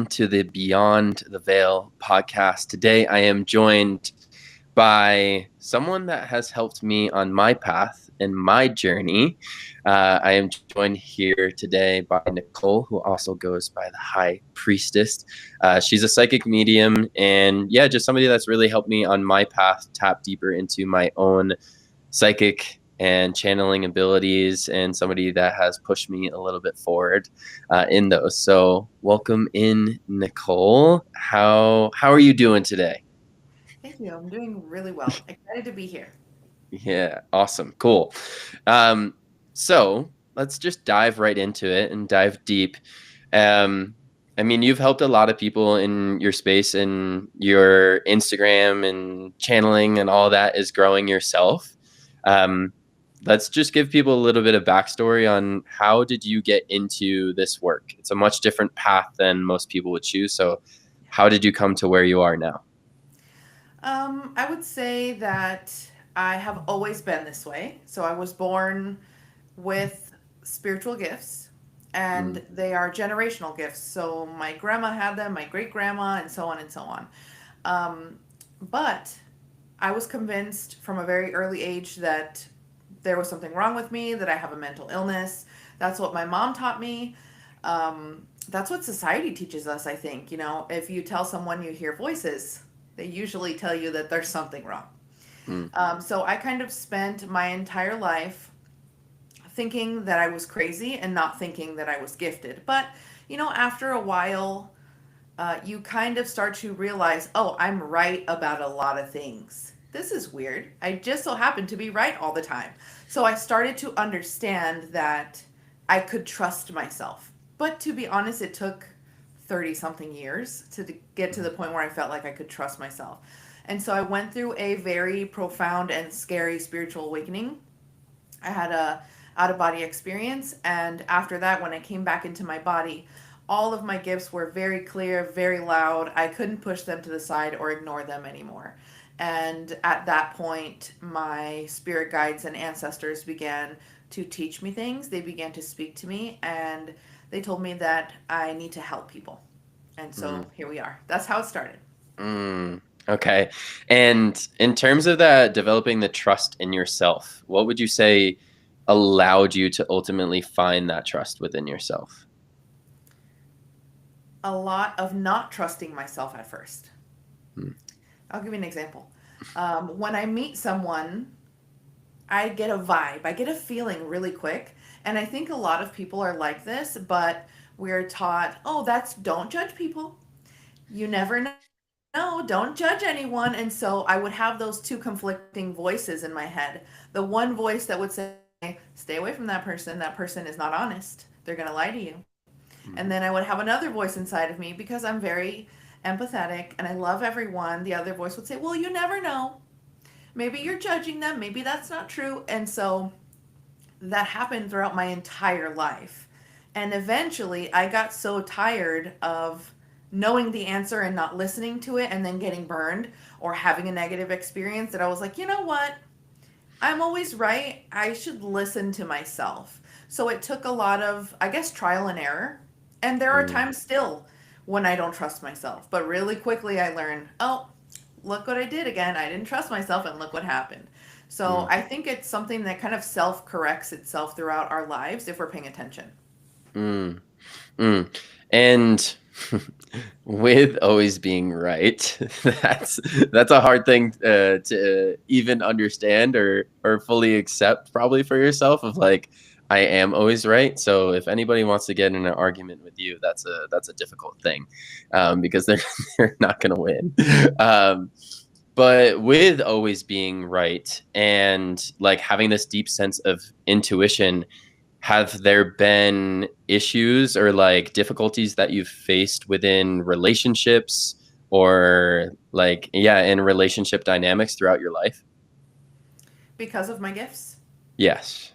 to the Beyond the Veil podcast. Today, I am joined by someone that has helped me on my path and my journey. I am joined here today by Nicole, who also goes by the High Priestess. She's a psychic medium, and yeah, just somebody that's really helped me on my path tap deeper into my own psychic and channeling abilities, and somebody that has pushed me a little bit forward in those. So welcome in, Nicole. How are you doing today? Thank you. I'm doing really well. Excited to be here. Yeah, awesome, cool. Um, so let's just dive right into it and dive deep. Um, I mean, you've helped a lot of people in your space, and your Instagram and channeling and all that is growing yourself. Um, let's just give people a little bit of backstory on how did you get into this work? It's a much different path than most people would choose. So, how did you come to where you are now? I would say that I have always been this way. So I was born with spiritual gifts, Mm, and they are generational gifts. So my grandma had them, my great grandma, and so on and so on. Um, but I was convinced from a very early age that there was something wrong with me, that I have a mental illness. That's what my mom taught me. That's what society teaches us, I think. You know, if you tell someone you hear voices, they usually tell you that there's something wrong. mm, So I kind of spent my entire life thinking that I was crazy and not thinking that I was gifted. But, you know, after a while, you kind of start to realize, oh, I'm right about a lot of things. This is weird. I just so happen to be right all the time. So I started to understand that I could trust myself. But to be honest, it took 30 something years to get to the point where I felt like I could trust myself. And so I went through a very profound and scary spiritual awakening. I had a out of body experience, and after that, when I came back into my body, all of my gifts were very clear, very loud. I couldn't push them to the side or ignore them anymore. And at that point, my spirit guides and ancestors began to teach me things. They began to speak to me, and they told me that I need to help people. And mm. so here we are. That's how it started. Mm, okay. And in terms of that, developing the trust in yourself, what would you say allowed you to ultimately find that trust within yourself? A lot of not trusting myself at first. Mm, I'll give you an example. When I meet someone, I get a vibe, I get a feeling really quick. And I think a lot of people are like this, but we're taught, oh, that's don't judge people. You never know. Don't judge anyone. And so I would have those two conflicting voices in my head. The one voice that would say, stay away from that person. That person is not honest. They're going to lie to you. And then I would have mm, another voice inside of me because I'm very empathetic and I love everyone. The other voice would say, well, you never know. Maybe you're judging them. Maybe that's not true. And so that happened throughout my entire life. And eventually I got so tired of knowing the answer and not listening to it and then getting burned or having a negative experience that I was like, you know what? I'm always right. I should listen to myself. So it took a lot of, I guess, trial and error. And there are mm, times still when I don't trust myself. But really quickly I learned, oh, look what I did again. I didn't trust myself and look what happened. So mm, I think it's something that kind of self corrects itself throughout our lives if we're paying attention. mm, mm. And with always being right, that's that's a hard thing to even understand or fully accept, probably for yourself. Of like, I am always right. So if anybody wants to get in an argument with you, that's a difficult thing, because they're they're not going to win. Um, but with always being right and like having this deep sense of intuition, have there been issues or like difficulties that you've faced within relationships or like, yeah, in relationship dynamics throughout your life? Because of my gifts? Yes.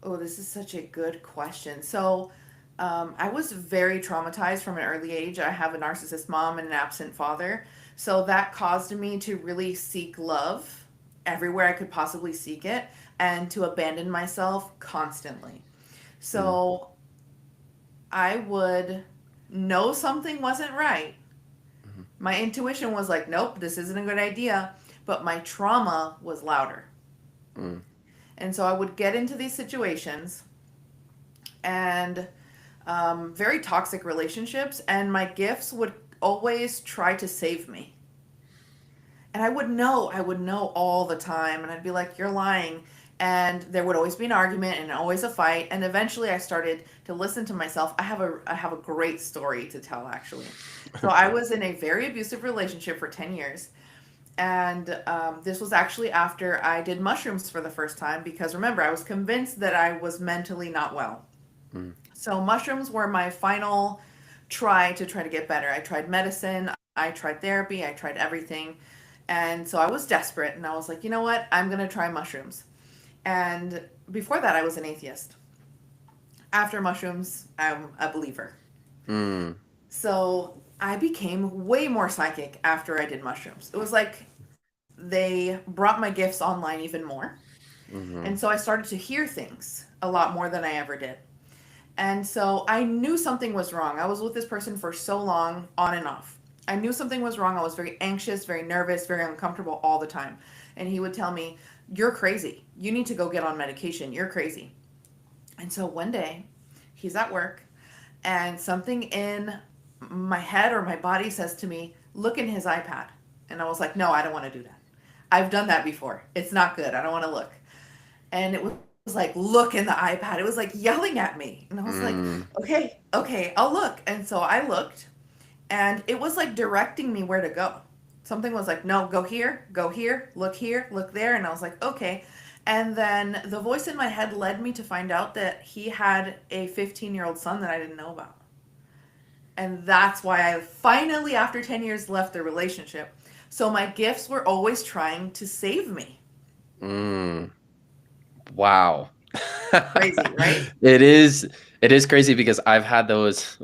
Oh, this is such a good question. So, I was very traumatized from an early age. I have a narcissist mom and an absent father. So, that caused me to really seek love everywhere I could possibly seek it and to abandon myself constantly. Mm, So, I would know something wasn't right. Mhm. My intuition was like, nope, this isn't a good idea. But my trauma was louder. Mm. And so I would get into these situations and very toxic relationships, and my gifts would always try to save me. And I would know all the time, and I'd be like, you're lying. And there would always be an argument and always a fight. And eventually I started to listen to myself. I have a great story to tell, actually. So I Okay. was in a very abusive relationship for 10 years. And this was actually after I did mushrooms for the first time, because remember, I was convinced that I was mentally not well. Mm. So mushrooms were my final try to get better. I tried medicine, I tried therapy, I tried everything. And so I was desperate and I was like, you know what? I'm going to try mushrooms. And before that, I was an atheist. After mushrooms, I'm a believer. Mm. So I became way more psychic after I did mushrooms. It was like they brought my gifts online even more. Mhm. And so I started to hear things a lot more than I ever did. And so I knew something was wrong. I was with this person for so long, on and off. I knew something was wrong. I was very anxious, very nervous, very uncomfortable all the time. And he would tell me, you're crazy. You need to go get on medication. You're crazy. And so one day, he's at work, and something in my head or my body says to me, look in his iPad. And I was like, no, I don't want to do that. I've done that before. It's not good. I don't want to look. And it was like, look in the iPad. It was like yelling at me. And I was like, Mm. okay, okay, I'll look. And so I looked, and it was like directing me where to go. Something was like, no, go here, look there. And I was like, okay. And then the voice in my head led me to find out that he had a 15-year-old son that I didn't know about. And that's why I finally, after 10 years, left the relationship. So my gifts were always trying to save me. Mm. Wow. Crazy, right? It is crazy because I've had those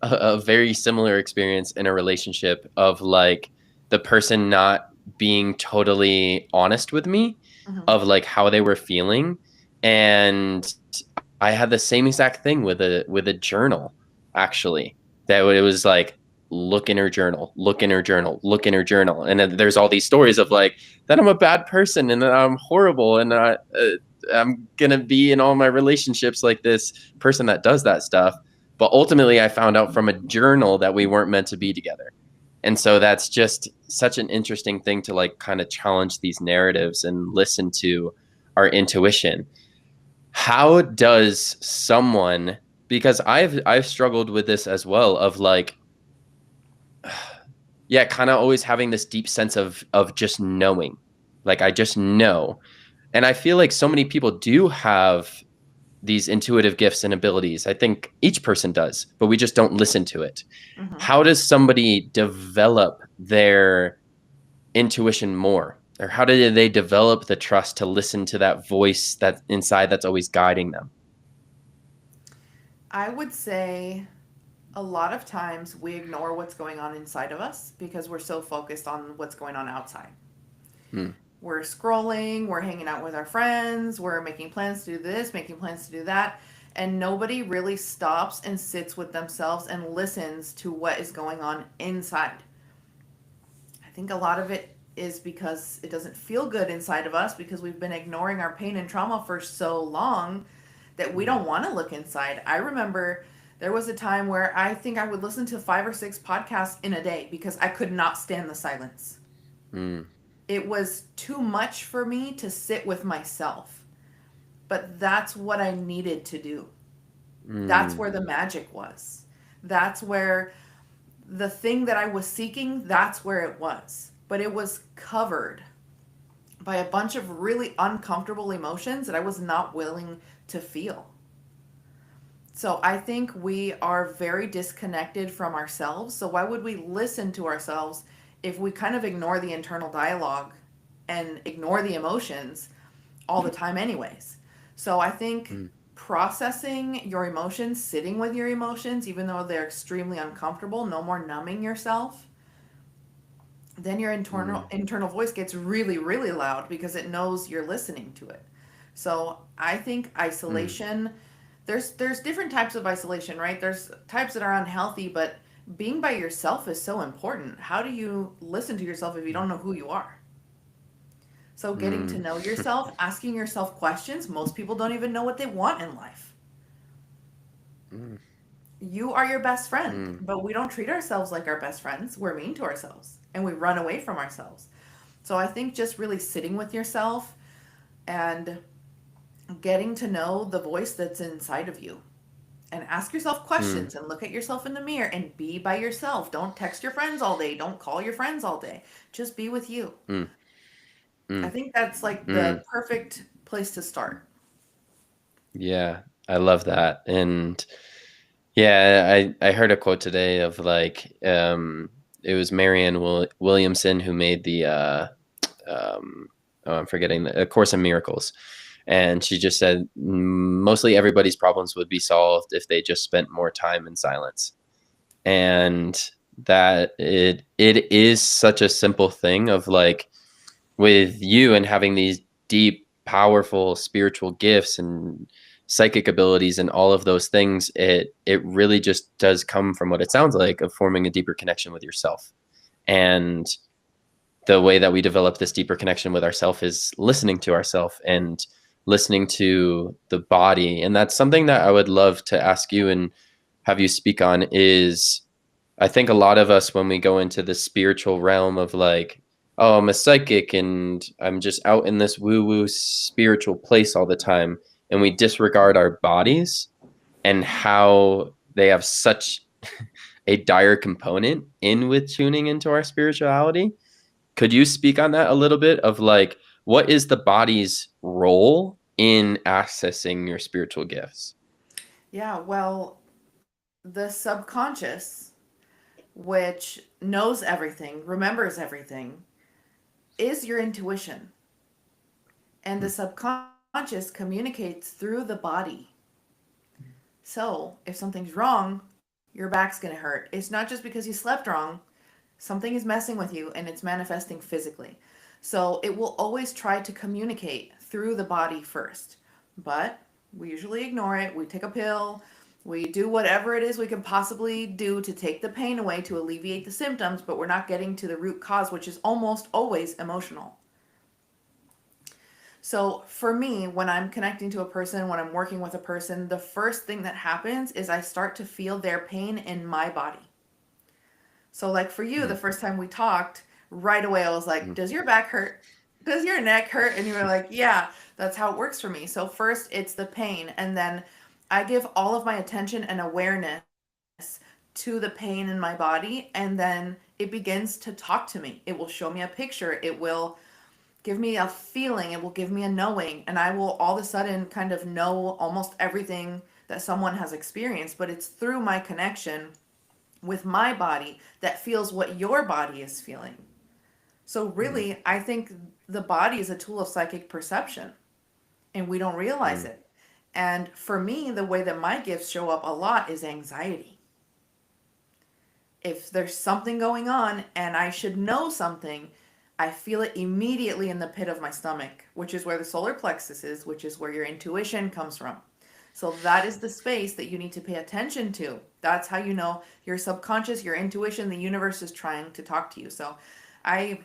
a very similar experience in a relationship of like the person not being totally honest with me Hmm. of like how they were feeling. And I had the same exact thing with a journal, actually. That it was like, look in her journal, look in her journal, look in her journal. And then there's all these stories of like that I'm a bad person and that I'm horrible and I'm gonna be in all my relationships like this person that does that stuff. But ultimately, I found out from a journal that we weren't meant to be together. And so that's just such an interesting thing to like kind of challenge these narratives and listen to our intuition. How does someone, because I've struggled with this as well of like, yeah, kind of always having this deep sense of just knowing. Like I just know. And I feel like so many people do have these intuitive gifts and abilities. I think each person does, but we just don't listen to it. Hmm. How does somebody develop their intuition more? Or how do they develop the trust to listen to that voice that's inside that's always guiding them? I would say a lot of times we ignore what's going on inside of us because we're so focused on what's going on outside. Hmm. We're scrolling, we're hanging out with our friends, we're making plans to do this, making plans to do that, and nobody really stops and sits with themselves and listens to what is going on inside. I think a lot of it is because it doesn't feel good inside of us because we've been ignoring our pain and trauma for so long that we Hmm. don't want to look inside. I remember there was a time where I think I would listen to 5 or 6 podcasts in a day because I could not stand the silence. Hmm. It was too much for me to sit with myself. But that's what I needed to do. That's Hmm. where the magic was. That's where the thing that I was seeking, that's where it was. But it was covered by a bunch of really uncomfortable emotions that I was not willing to feel. So I think we are very disconnected from ourselves. So why would we listen to ourselves if we kind of ignore the internal dialogue and ignore the emotions all the time, anyways? So I think Hmm. processing your emotions, sitting with your emotions, even though they're extremely uncomfortable, no more numbing yourself, then your Hmm. internal voice gets really, really loud because it knows you're listening to it. So I think Hmm. isolation There's different types of isolation, right? There's types that are unhealthy, but being by yourself is so important. How do you listen to yourself if you don't know who you are? So getting to Mm, know yourself, asking yourself questions. Most people don't even know what they want in life. mm, You are your best friend, mm, but we don't treat ourselves like our best friends. We're mean to ourselves and we run away from ourselves. So I think just really sitting with yourself and getting to know the voice that's inside of you, and ask yourself mm, questions and look at yourself in the mirror and be by yourself. Don't text your friends all day. Don't call your friends all day. Just be with you. mm, I mm, think that's like the mm. perfect place to start. Yeah, I love that. And yeah, I heard a quote today of like it was Marianne Williamson who made the um oh, I'm forgetting the A Course in Miracles. And she just said mostly everybody's problems would be solved if they just spent more time in silence. And that it is such a simple thing of like with you and having these deep, powerful spiritual gifts and psychic abilities and all of those things, it really just does come from what it sounds like of forming a deeper connection with yourself. And the way that we develop this deeper connection with ourself is listening to ourself and listening to the body. And that's something that I would love to ask you and have you speak on is I think a lot of us, when we go into the spiritual realm of like, oh, I'm a psychic and I'm just out in this woo woo spiritual place all the time, and we disregard our bodies and how they have such a dire component in with tuning into our spirituality. Could you speak on that a little bit of like, what is the body's role in accessing your spiritual gifts? Yeah, well, the subconscious, which knows everything, remembers everything, is your intuition. And the subconscious communicates through the body. So if something's wrong, your back's going to hurt. It's not just because you slept wrong, something is messing with you and it's manifesting physically. So it will always try to communicate through the body first. But we usually ignore it. We take a pill. We do whatever it is we can possibly do to take the pain away to alleviate the symptoms, but we're not getting to the root cause, which is almost always emotional. So for me, when I'm connecting to a person, when I'm working with a person, the first thing that happens is I start to feel their pain in my body. So, like for you, the Mm, first time we talked, right away I was like, mm, does your back hurt? Does your neck hurt? And you were like, yeah, that's how it works for me. So, first it's the pain. And then I give all of my attention and awareness to the pain in my body. And then it begins to talk to me. It will show me a picture. It will give me a feeling. It will give me a knowing. And I will all of a sudden kind of know almost everything that someone has experienced. But it's through my connection with my body that feels what your body is feeling. So, mm, really, I think the body is a tool of psychic perception and we don't realize mm, it. And for me, the way that my gifts show up a lot is anxiety. If there's something going on and I should know something, I feel it immediately in the pit of my stomach, which is where the solar plexus is, which is where your intuition comes from. So that is the space that you need to pay attention to. That's how you know your subconscious, your intuition, the universe is trying to talk to you. So I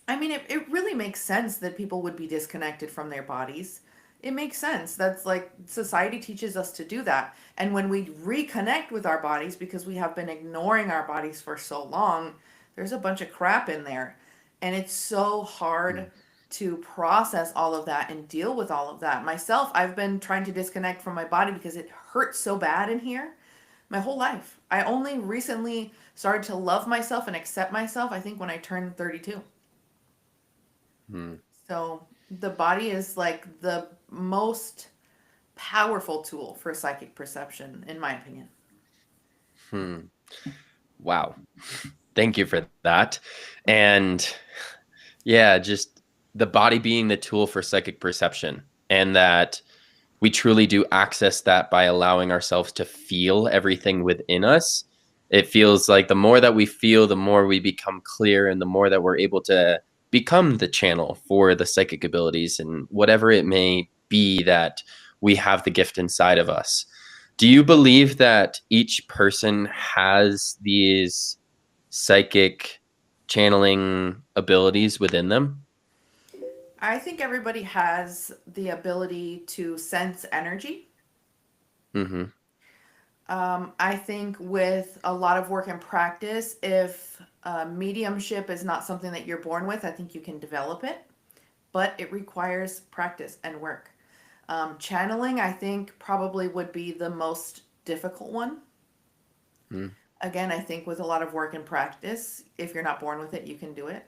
I mean it really makes sense that people would be disconnected from their bodies. It makes sense. That's like society teaches us to do that. And when we reconnect with our bodies because we have been ignoring our bodies for so long, there's a bunch of crap in there. And it's so hard mm, to process all of that and deal with all of that. Myself, I've been trying to disconnect from my body because it hurts so bad in here my whole life. I only recently started to love myself and accept myself, I think, when I turned 32. mm, So the body is like the most powerful tool for psychic perception, in my opinion. hmm. Wow. Thank you for that. And yeah, just the body being the tool for psychic perception, and that we truly do access that by allowing ourselves to feel everything within us. It feels like the more that we feel, the more we become clear, and the more that we're able to become the channel for the psychic abilities and whatever it may be that we have the gift inside of us. Do you believe that each person has these psychic channeling abilities within them? I think everybody has the ability to sense energy. Mm-hmm. I think with a lot of work and practice, if mediumship is not something that you're born with, I think you can develop it, but it requires practice and work. Channeling, I think, probably would be the most difficult one. Again, I think with a lot of work and practice, if you're not born with it, you can do it.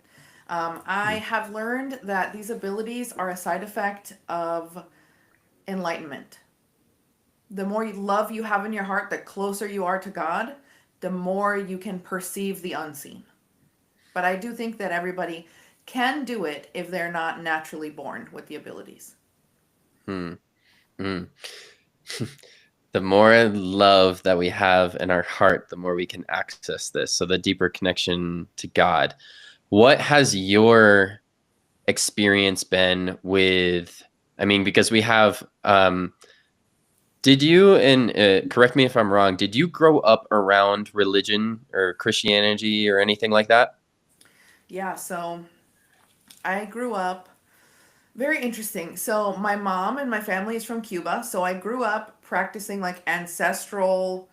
I Mm-hmm. have learned that these abilities are a side effect of enlightenment. The more love you have in your heart, the closer you are to God, the more you can perceive the unseen. But I do think that everybody can do it if they're not naturally born with the abilities. Mm-hmm. The more love that we have in our heart, the more we can access this. So the deeper connection to God. What has your experience been with, I mean, because we have, did you, and correct me if I'm wrong, did you grow up around religion or Christianity or anything like that? Yeah, so I grew up very interesting. So my mom and my family is from Cuba, so I grew up practicing like ancestral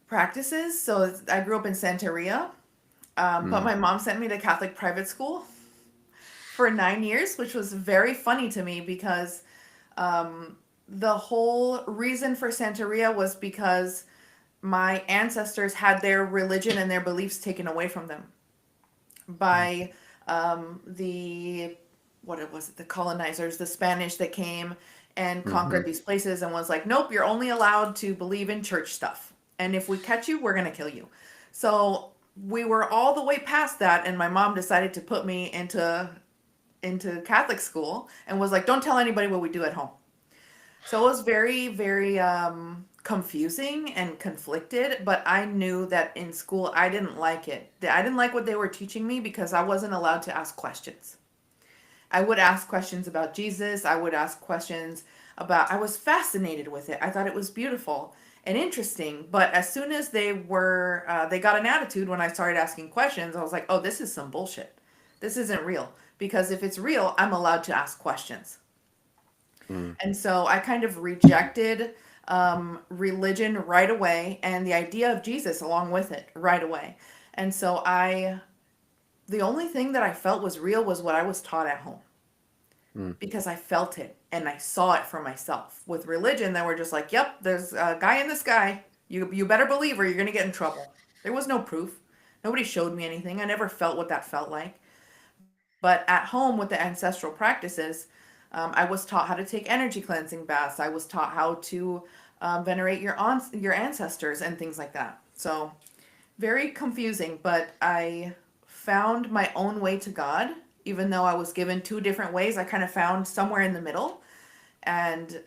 practices. So I grew up in Santeria, but Mm, my mom sent me to Catholic private school for 9 years, which was very funny to me because the whole reason for Santeria was because my ancestors had their religion and their beliefs taken away from them by the what it was, the colonizers, the Spanish that came and mm-hmm, conquered these places and was like, nope, you're only allowed to believe in church stuff, and if we catch you, we're gonna kill you. So we were all the way past that, and my mom decided to put me into Catholic school and was like, don't tell anybody what we do at home. So it was very, very confusing and conflicted, but I knew that in school I didn't like it. I didn't like what they were teaching me because I wasn't allowed to ask questions. I would ask questions about Jesus. I would ask questions about, I was fascinated with it. I thought it was beautiful and interesting. But as soon as they got an attitude when I started asking questions, I was like, oh, this is some bullshit. This isn't real. Because if it's real, I'm allowed to ask questions. mm, And so I kind of rejected religion right away and the idea of Jesus along with it right away. And so the only thing that I felt was real was what I was taught at home mm, because I felt it and I saw it for myself. With religion, they were just like, yep, there's a guy in the sky. You better believe or you're going to get in trouble. There was no proof. Nobody showed me anything. I never felt what that felt like. But at home with the ancestral practices, I was taught how to take energy cleansing baths. I was taught how to venerate your ancestors and things like that. So very confusing, but I found my own way to God. Even though I was given two different ways, I kind of found somewhere in the middle. And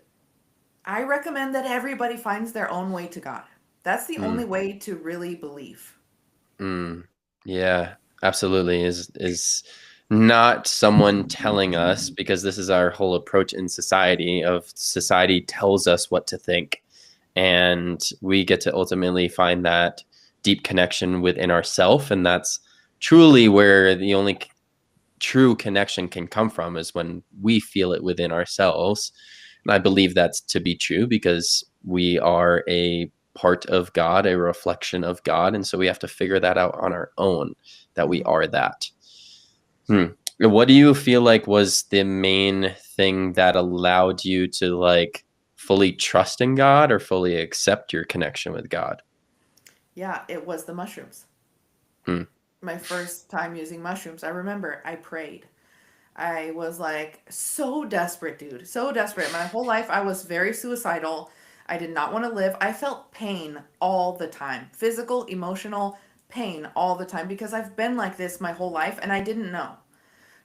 I recommend that everybody finds their own way to God. That's the only mm, way to really believe. mm. Yeah, absolutely. Is not someone telling us, because this is our whole approach in society of society tells us what to think, and we get to ultimately find that deep connection within ourself, and that's truly where the only true connection can come from, is when we feel it within ourselves. And I believe that's to be true because we are a part of God, a reflection of God. And so we have to figure that out on our own, that we Mhm. are that. Hmm. What do you feel like was the main thing that allowed you to like fully trust in God or fully accept your connection with God? Yeah, it was the mushrooms. Hmm. My first time using mushrooms, I remember I prayed. I was like so desperate, dude. So desperate. My whole life I was very suicidal. I did not want to live. I felt pain all the time. Physical, emotional pain all the time because I've been like this my whole life and I didn't know.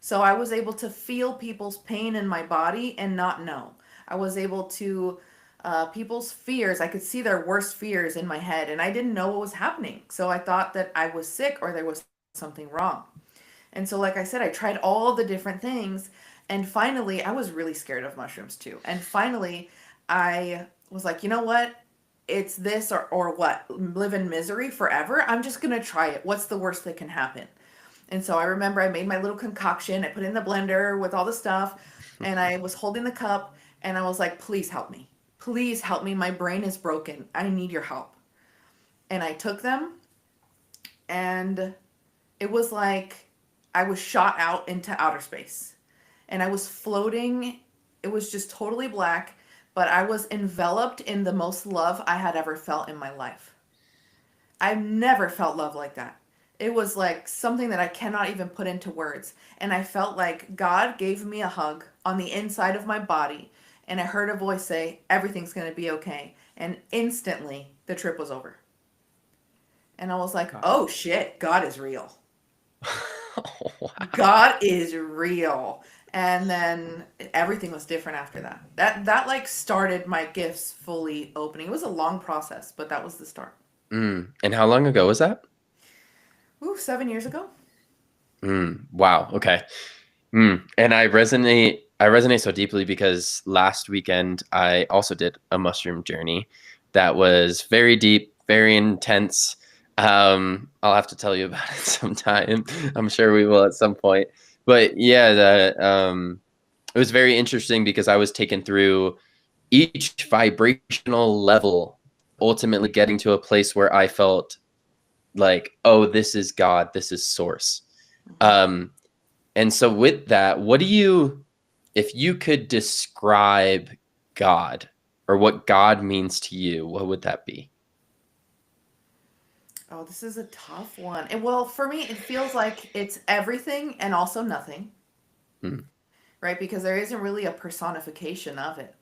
So I was able to feel people's pain in my body and not know. I was able to people's fears. I could see their worst fears in my head and I didn't know what was happening. So I thought that I was sick or there was something wrong. And so, like I said, I tried all the different things. And finally, I was really scared of mushrooms too. And finally, I was like, you know what? It's this or what? Live in misery forever? I'm just going to try it. What's the worst that can happen? And so I remember I made my little concoction. I put it in the blender with all the stuff, and I was holding the cup, and I was like, please help me. Please help me. My brain is broken. I need your help. And I took them, and it was like I was shot out into outer space. And I was floating. It was just totally black, but I was enveloped in the most love I had ever felt in my life. I've never felt love like that. It was like something that I cannot even put into words. And I felt like God gave me a hug on the inside of my body. And I heard a voice say, everything's going to be okay. And instantly, the trip was over. And I was like, Wow. oh shit, God is real. Oh, wow. God is real. And then everything was different after that. That like started my gifts fully opening. It was a long process, but that was the start. And how long ago was that? Ooh, 7 years ago. Wow. Okay. And I resonate so deeply because last weekend I also did a mushroom journey that was very deep, very intense. I'll have to tell you about it sometime. I'm sure we will at some point. But yeah, it was very interesting because I was taken through each vibrational level, ultimately getting to a place where I felt like, oh, this is God, this is source. Mhm. Um, and so with that, if you could describe God or what God means to you, what would that be? Oh, this is a tough one. And well, for me, it feels like it's everything and also nothing, Mm, right? Because there isn't really a personification of it.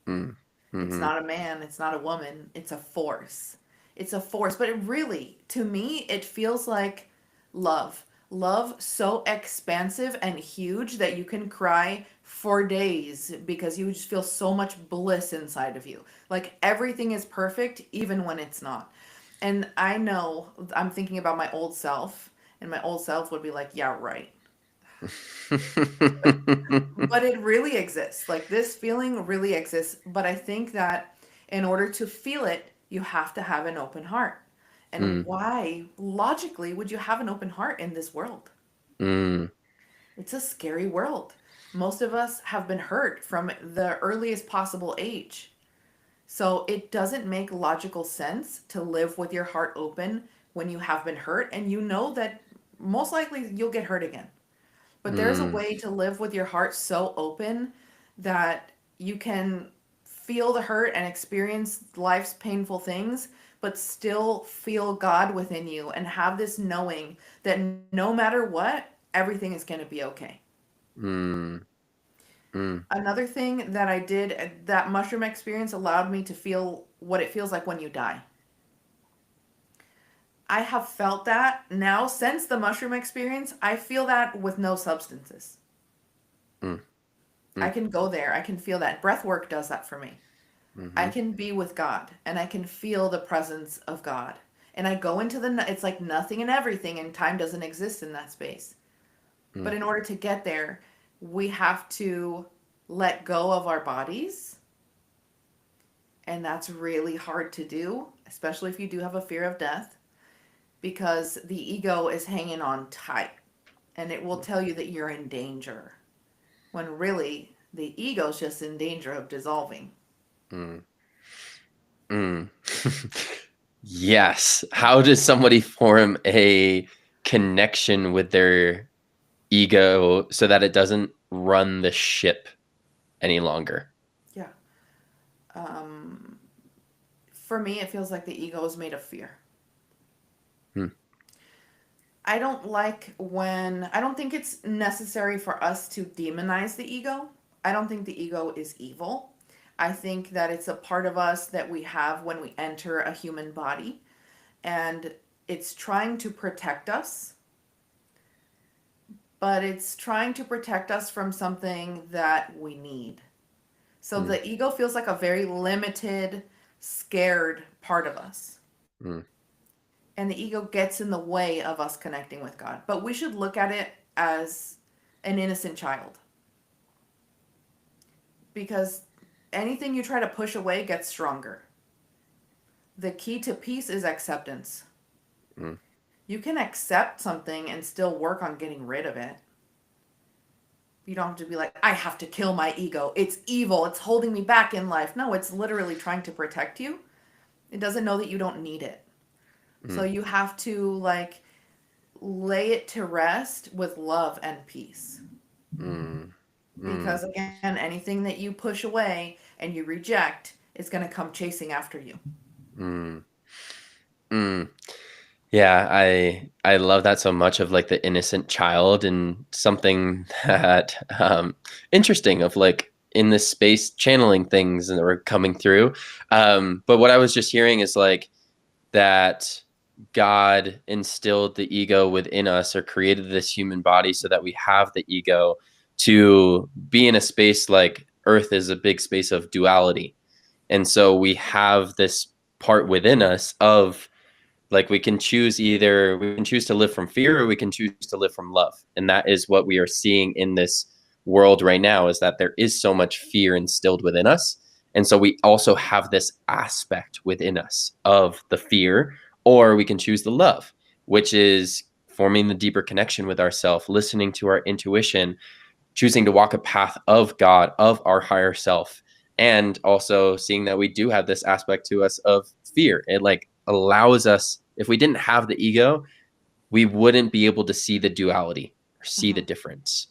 mm, It's mhm, not a man, it's not a woman, it's a force. It's a force. But it really, to me, it feels like love. Love so expansive and huge that you can cry for days because you just feel so much bliss inside of you. Like everything is perfect, even when it's not. And I know I'm thinking about my old self, and my old self would be like, yeah, right. But it really exists. Like this feeling really exists. But I think that in order to feel it, you have to have an open heart. And mm, why, logically, would you have an open heart in this world? mm, It's a scary world. Most of us have been hurt from the earliest possible age. So it doesn't make logical sense to live with your heart open when you have been hurt and you know that most likely you'll get hurt again. But there's a mm, way to live with your heart so open that you can feel the hurt and experience life's painful things, but still feel God within you and have this knowing that no matter what, everything is going to be okay. mm, mm, Another thing that I did, that mushroom experience allowed me to feel what it feels like when you die. I have felt that now since the mushroom experience. I feel that with no substances. mm, I mm, can go there. I can feel that. Breath work does that for me. I mhm, can be with God and I can feel the presence of God. And I go into it's like nothing and everything, and time doesn't exist in that space. But mm, in order to get there, we have to let go of our bodies. And that's really hard to do, especially if you do have a fear of death, because the ego is hanging on tight and it will tell you that you're in danger when really the ego's just in danger of dissolving. mm, mm. Yes. How does somebody form a connection with their ego so that it doesn't run the ship any longer? Yeah. Um, for me, it feels like the ego is made of fear. Hmm. I don't think it's necessary for us to demonize the ego. I don't think the ego is evil. I think that it's a part of us that we have when we enter a human body, and it's trying to protect us, but it's trying to protect us from something that we need. So Mm, the ego feels like a very limited, scared part of us. mm, And the ego gets in the way of us connecting with God. But we should look at it as an innocent child. because anything you try to push away gets stronger. The key to peace is acceptance. Mm, You can accept something and still work on getting rid of it. You don't have to be like, I have to kill my ego. It's evil. It's holding me back in life. No, it's literally trying to protect you. It doesn't know that you don't need it. So mm, you have to like lay it to rest with love and peace. mm, mm, Because again, anything that you push away and you reject is going to come chasing after you. mm, mm. Yeah, I love that so much of like the innocent child and something that interesting of like in this space channeling things that were coming through. But what I was just hearing is like that God instilled the ego within us or created this human body so that we have the ego to be in a space like Earth is a big space of duality. And so we have this part within us of like we can choose to live from fear or we can choose to live from love. And that is what we are seeing in this world right now is that there is so much fear instilled within us. And so we also have this aspect within us of the fear, or we can choose the love, which is forming the deeper connection with ourself, listening to our intuition, choosing to walk a path of God, of our higher self, and also seeing that we do have this aspect to us of fear. It like allows us, if we didn't have the ego, we wouldn't be able to see the duality or see the Mhm. difference.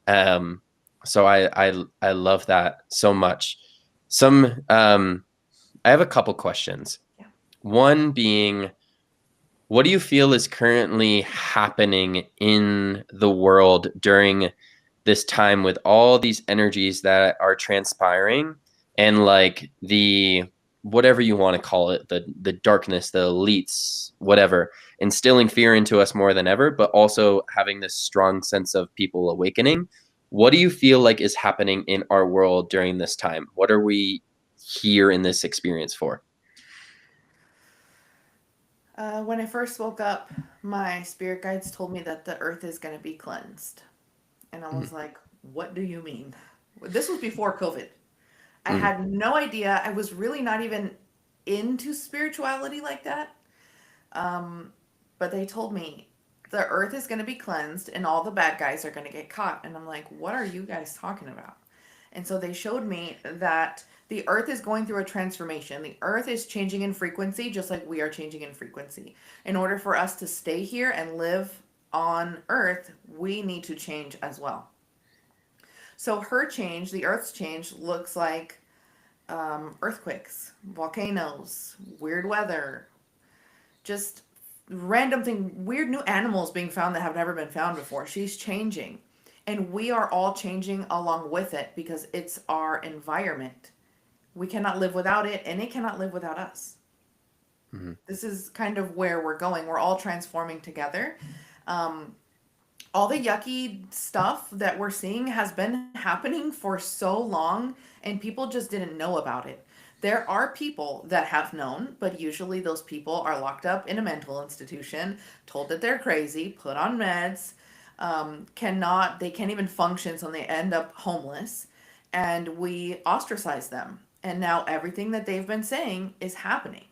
Um, so I love that so much. Some I have a couple questions. Yeah. One being, what do you feel is currently happening in the world during this time with all these energies that are transpiring and like the whatever you want to call it, the darkness, the elites, whatever, instilling fear into us more than ever, but also having this strong sense of people awakening? What do you feel like is happening in our world during this time? What are we here in this experience for? When I first woke up, my spirit guides told me that the earth is going to be cleansed. And I Mm, was like, what do you mean? This was before COVID. I mm, had no idea. I was really not even into spirituality like that. Um, but they told me the earth is going to be cleansed and all the bad guys are going to get caught. And I'm like, what are you guys talking about? And so they showed me that the earth is going through a transformation. The earth is changing in frequency just like we are changing in frequency. In order for us to stay here and live on earth, we need to change as well. So her change, the earth's change, looks like earthquakes, volcanoes, weird weather, just random thing, weird new animals being found that have never been found before. She's changing. And we are all changing along with it because it's our environment. We cannot live without it, and it cannot live without us. mm, This is kind of where we're going. We're all transforming together. Um, all the yucky stuff that we're seeing has been happening for so long, and people just didn't know about it. There are people that have known, but usually those people are locked up in a mental institution, told that they're crazy, put on meds, they can't even function, so they end up homeless, and we ostracize them. And now everything that they've been saying is happening.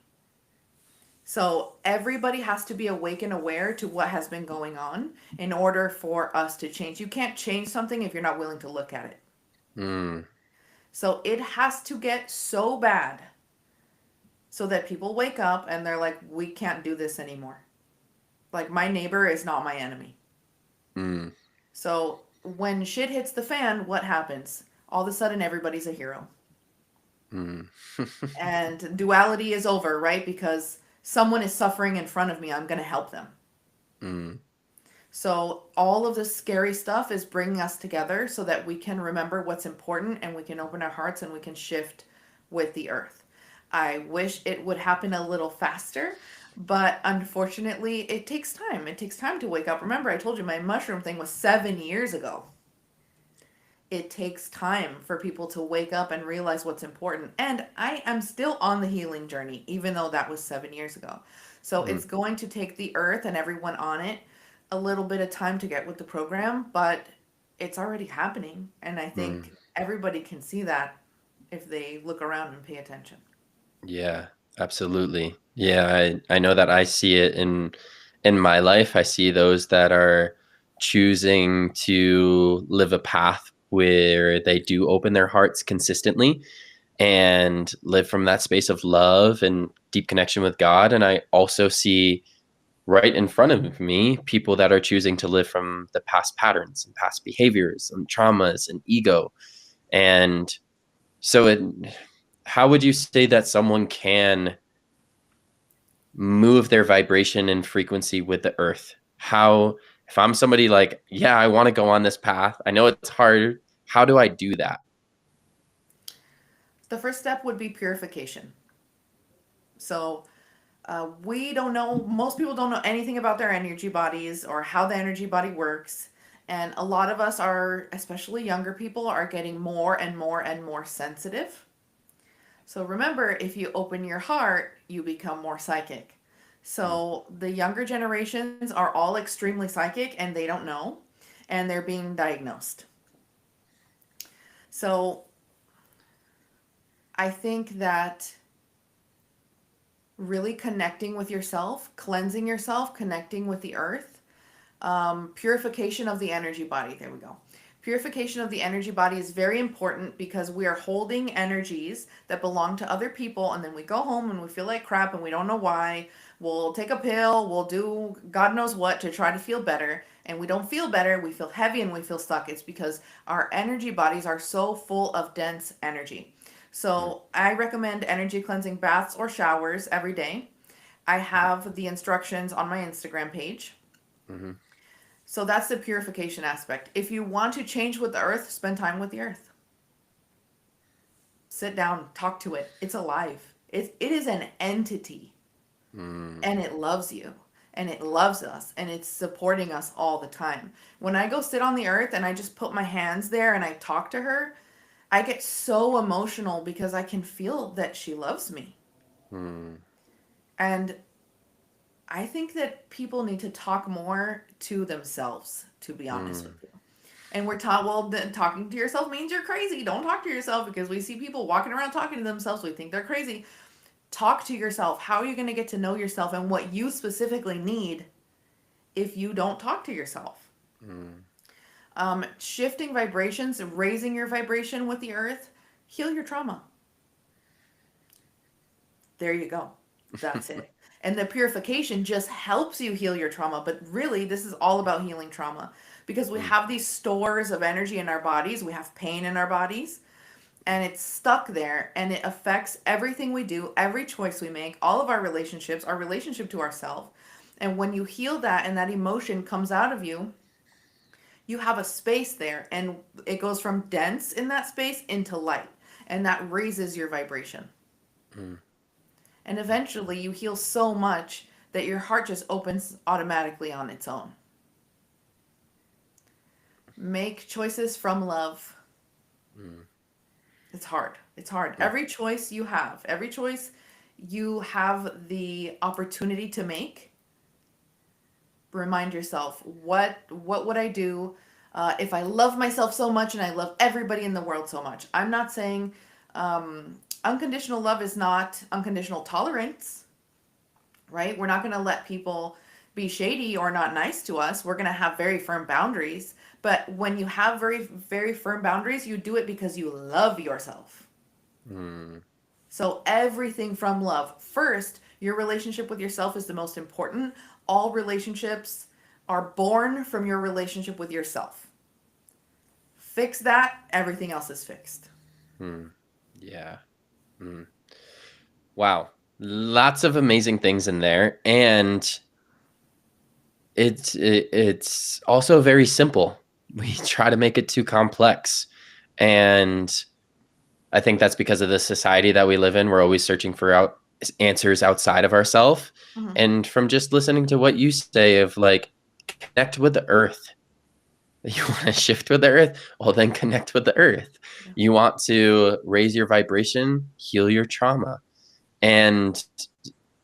So everybody has to be awake and aware to what has been going on in order for us to change. You can't change something if you're not willing to look at it. mm, So it has to get so bad so that people wake up and they're like, we can't do this anymore. Like, my neighbor is not my enemy. mm, So when shit hits the fan, what happens? All of a sudden, everybody's a hero. mm, And duality is over, right? Because someone is suffering in front of me, I'm going to help them. mm, So all of this scary stuff is bringing us together so that we can remember what's important and we can open our hearts and we can shift with the earth. I wish it would happen a little faster, but unfortunately, it takes time. It takes time to wake up. Remember, I told you my mushroom thing was 7 years ago. It takes time for people to wake up and realize what's important. And I am still on the healing journey, even though that was 7 years ago. So mm, it's going to take the earth and everyone on it a little bit of time to get with the program, but it's already happening. And I mm, think everybody can see that if they look around and pay attention. Yeah, absolutely. Yeah, I know that I see it in my life. I see those that are choosing to live a path where they do open their hearts consistently and live from that space of love and deep connection with God. And I also see right in front of me people that are choosing to live from the past patterns and past behaviors and traumas and ego. And so how would you say that someone can move their vibration and frequency with the earth? How, if I'm somebody like, yeah, I want to go on this path, I know it's hard. How do I do that? The first step would be purification. So, we don't know, most people don't know anything about their energy bodies or how the energy body works. And a lot of us are, especially younger people, are getting more and more and more sensitive. So remember, if you open your heart, you become more psychic. Mm, So the younger generations are all extremely psychic and they don't know, and they're being diagnosed. So I think that really connecting with yourself, cleansing yourself, connecting with the earth, purification of the energy body. There we go. Purification of the energy body is very important because we are holding energies that belong to other people, and then we go home and we feel like crap and we don't know why. We'll take a pill, we'll do God knows what to try to feel better, and we don't feel better. We feel heavy and we feel stuck. It's because our energy bodies are so full of dense energy. mm, So I recommend energy cleansing baths or showers every day. I have the instructions on my Instagram page. mm-hmm. So that's the purification aspect. If you want to change with the earth, spend time with the earth. Sit down, talk to it. It's alive. It is an entity Mm, and it loves you and it loves us and it's supporting us all the time. When I go sit on the earth and I just put my hands there and I talk to her, I get so emotional because I can feel that she loves me. mm, And I think that people need to talk more to themselves, to be honest with mm, you. And we're taught, well, then talking to yourself means you're crazy. Don't talk to yourself because we see people walking around talking to themselves. We think they're crazy. Talk to yourself. How are you going to get to know yourself and what you specifically need if you don't talk to yourself? mm. Shifting vibrations, raising your vibration with the earth, heal your trauma. There you go. That's it. And the purification just helps you heal your trauma. But really, this is all about healing trauma because we Mm, have these stores of energy in our bodies. We have pain in our bodies and it's stuck there and it affects everything we do, every choice we make, all of our relationships, our relationship to ourselves. And when you heal that and that emotion comes out of you, you have a space there and it goes from dense in that space into light. And that raises your vibration. mm. And eventually you heal so much that your heart just opens automatically on its own. Make choices from love. Mm. It's hard. It's hard. Mm, Every choice you have the opportunity to make, remind yourself, what would I do if I love myself so much and I love everybody in the world so much? I'm not saying unconditional love is not unconditional tolerance, right? We're not going to let people be shady or not nice to us. We're going to have very firm boundaries. But when you have very, very firm boundaries, you do it because you love yourself. mm. So everything from love. First, your relationship with yourself is the most important. All relationships are born from your relationship with yourself. Fix that, everything else is fixed. Mm. Yeah. Mm. Wow. Lots of amazing things in there. And it's also very simple. We try to make it too complex. And I think that's because of the society that we live in. We're always searching for answers outside of ourselves. Mhm. And from just listening to what you say of like connect with the earth. You want to shift with the earth? Well, then connect with the earth. Yeah. You want to raise your vibration, heal your trauma. And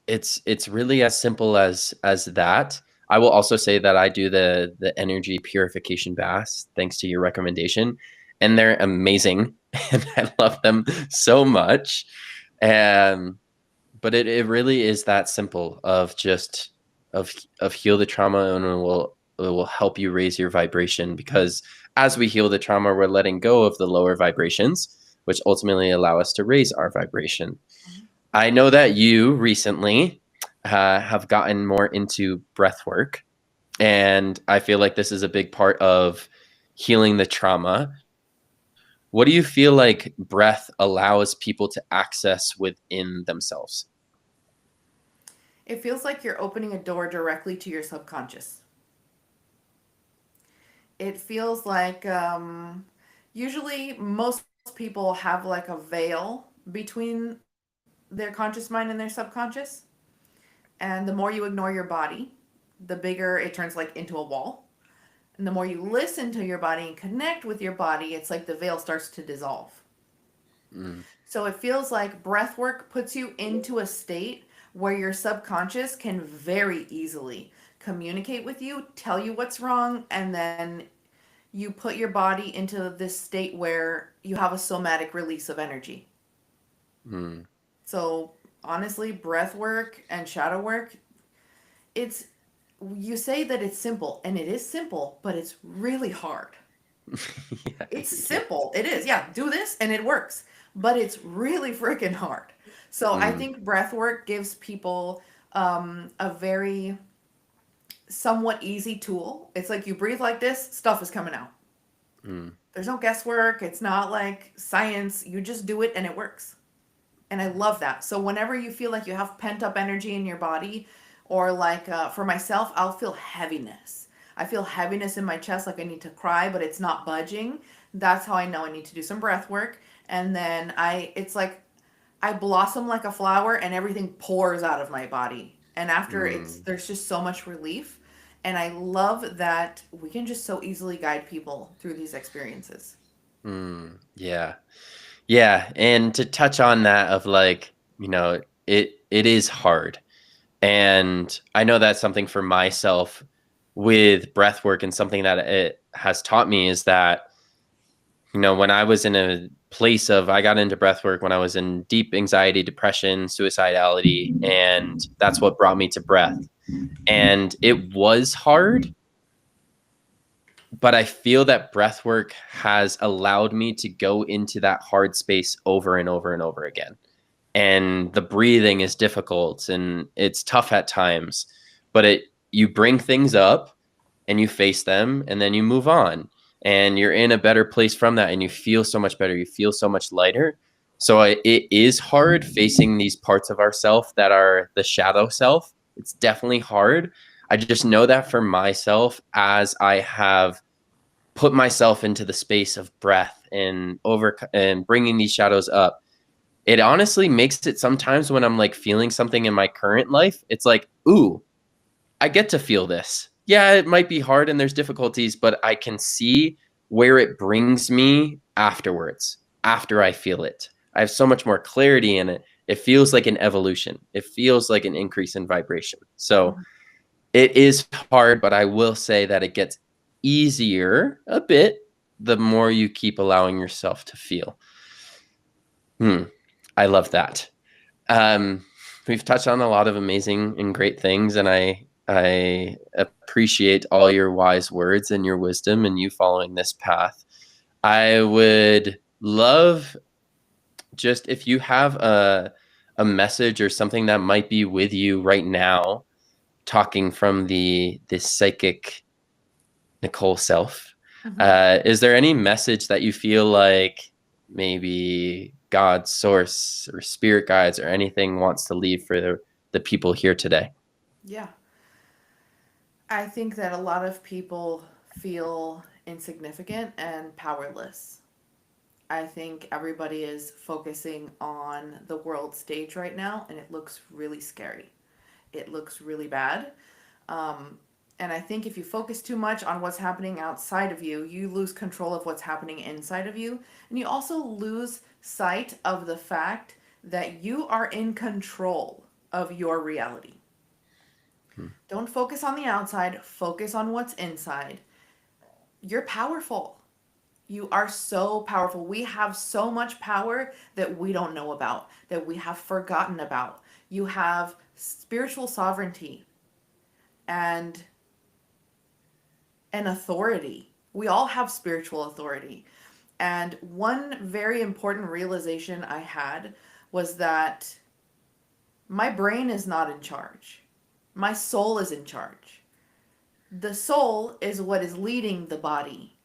it's really as simple as that. I will also say that I do the energy purification baths thanks to your recommendation. and they're amazing, and I love them so much. And but it really is that simple of just of heal the trauma, and it will help you raise your vibration, because as we heal the trauma, we're letting go of the lower vibrations, which ultimately allow us to raise our vibration. Mhm. I know that you recently have gotten more into breath work, and I feel like this is a big part of healing the trauma. What do you feel like breath allows people to access within themselves? It feels like you're opening a door directly to your subconscious. It feels like usually most people have like a veil between their conscious mind and their subconscious. And the more you ignore your body, the bigger it turns like into a wall. And the more you listen to your body and connect with your body, it's like the veil starts to dissolve. Mm, So it feels like breath work puts you into a state where your subconscious can very easily communicate with you, tell you what's wrong, and then you put your body into this state where you have a somatic release of energy. mm. So honestly, breath work and shadow work, it's you say that it's simple, and it is simple, but it's really hard. Yeah, It's yeah. simple. It is. Yeah, do this and it works. But it's really freaking hard. So I Mm, think breath work gives people a very somewhat easy tool. It's like you breathe like this, stuff is coming out. mm, There's no guesswork. It's not like science. You just do it and it works. And I love that. So whenever you feel like you have pent up energy in your body, or like for myself, I'll feel heaviness. I feel heaviness in my chest, like I need to cry, but it's not budging. That's how I know I need to do some breath work. And then it's like I blossom like a flower, and everything pours out of my body. And after mm, there's just so much relief. And I love that we can just so easily guide people through these experiences. yeah. Yeah. And to touch on that of like, it is hard. And I know that's something for myself with breath work, and something that it has taught me is that, when I was in a place of, I got into breath work when I was in deep anxiety, depression, suicidality, and that's what brought me to breath. And it was hard, but I feel that breath work has allowed me to go into that hard space over and over and over again. And the breathing is difficult and it's tough at times, but you bring things up and you face them, and then you move on, and you're in a better place from that, and you feel so much better. You feel so much lighter. So it is hard facing these parts of ourself that are the shadow self. It's definitely hard. I just know that for myself, as I have put myself into the space of breath and bringing these shadows up, it honestly makes it sometimes when I'm like feeling something in my current life, it's like, ooh, I get to feel this. Yeah, it might be hard and there's difficulties, but I can see where it brings me afterwards, after I feel it. I have so much more clarity in it. It feels like an evolution. It feels like an increase in vibration. So it is hard, but I will say that it gets easier a bit the more you keep allowing yourself to feel. Hmm. I love that. Um, we've touched on a lot of amazing and great things, and I appreciate all your wise words and your wisdom and you following this path. I would love, just if you have a message or something that might be with you right now, talking from the psychic Nicole self. Mhm. Is there any message that you feel like maybe God, source, or spirit guides or anything wants to leave for the people here today? Yeah. I think that a lot of people feel insignificant and powerless. I think everybody is focusing on the world stage right now, and it looks really scary. It looks really bad. Um, and I think if you focus too much on what's happening outside of you, you lose control of what's happening inside of you. And you also lose sight of the fact that you are in control of your reality. Hmm. Don't focus on the outside, focus on what's inside. You're powerful. You are so powerful. We have so much power that we don't know about, that we have forgotten about. You have spiritual sovereignty and an authority. We all have spiritual authority. And one very important realization I had was that my brain is not in charge. My soul is in charge. The soul is what is leading the body.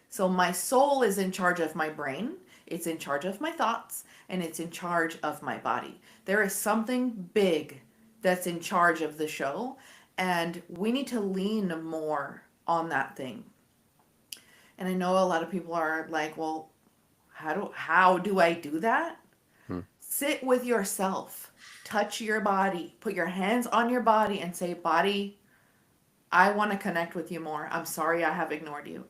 So my soul is in charge of my brain, it's in charge of my thoughts, and it's in charge of my body. There is something big that's in charge of the show, and we need to lean more on that thing. And I know a lot of people are like, well, how do I do that? Hmm. Sit with yourself. Touch your body. Put your hands on your body and say, "Body, I want to connect with you more. I'm sorry I have ignored you.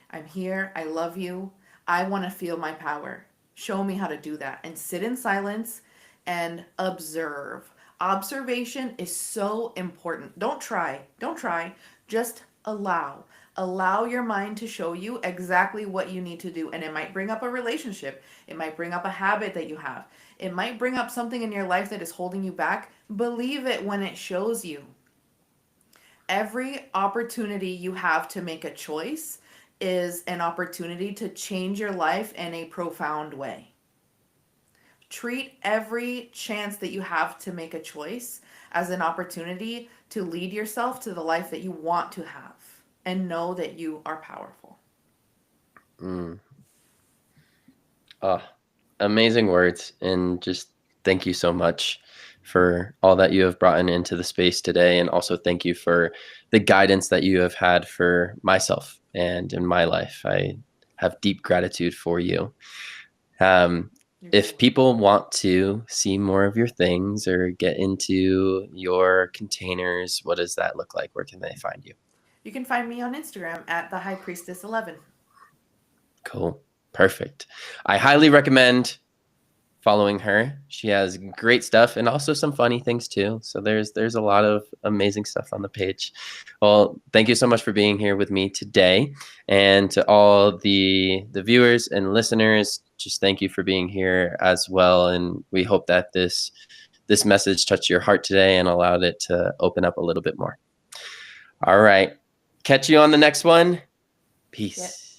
I'm here. I love you. I want to feel my power. Show me how to do that." And sit in silence and observe. Observation is so important. Don't try. Don't try. Just allow. Allow your mind to show you exactly what you need to do. And it might bring up a relationship. It might bring up a habit that you have. It might bring up something in your life that is holding you back. Believe it when it shows you. Every opportunity you have to make a choice is an opportunity to change your life in a profound way. Treat every chance that you have to make a choice as an opportunity to lead yourself to the life that you want to have and know that you are powerful. Mm. Oh, amazing words. And just thank you so much for all that you have brought into the space today. And also thank you for the guidance that you have had for myself and in my life. I have deep gratitude for you. Um, You're very if welcome. people want to see more of your things or get into your containers, what does that look like? Where can they find you? You can find me on Instagram at the High Priestess 11. Cool. Perfect. I highly recommend following her. She has great stuff and also some funny things too. So there's a lot of amazing stuff on the page. Well, thank you so much for being here with me today. And to all the viewers and listeners, just thank you for being here as well. And we hope that this message touched your heart today and allowed it to open up a little bit more. All right. Catch you on the next one. Yeah. Peace.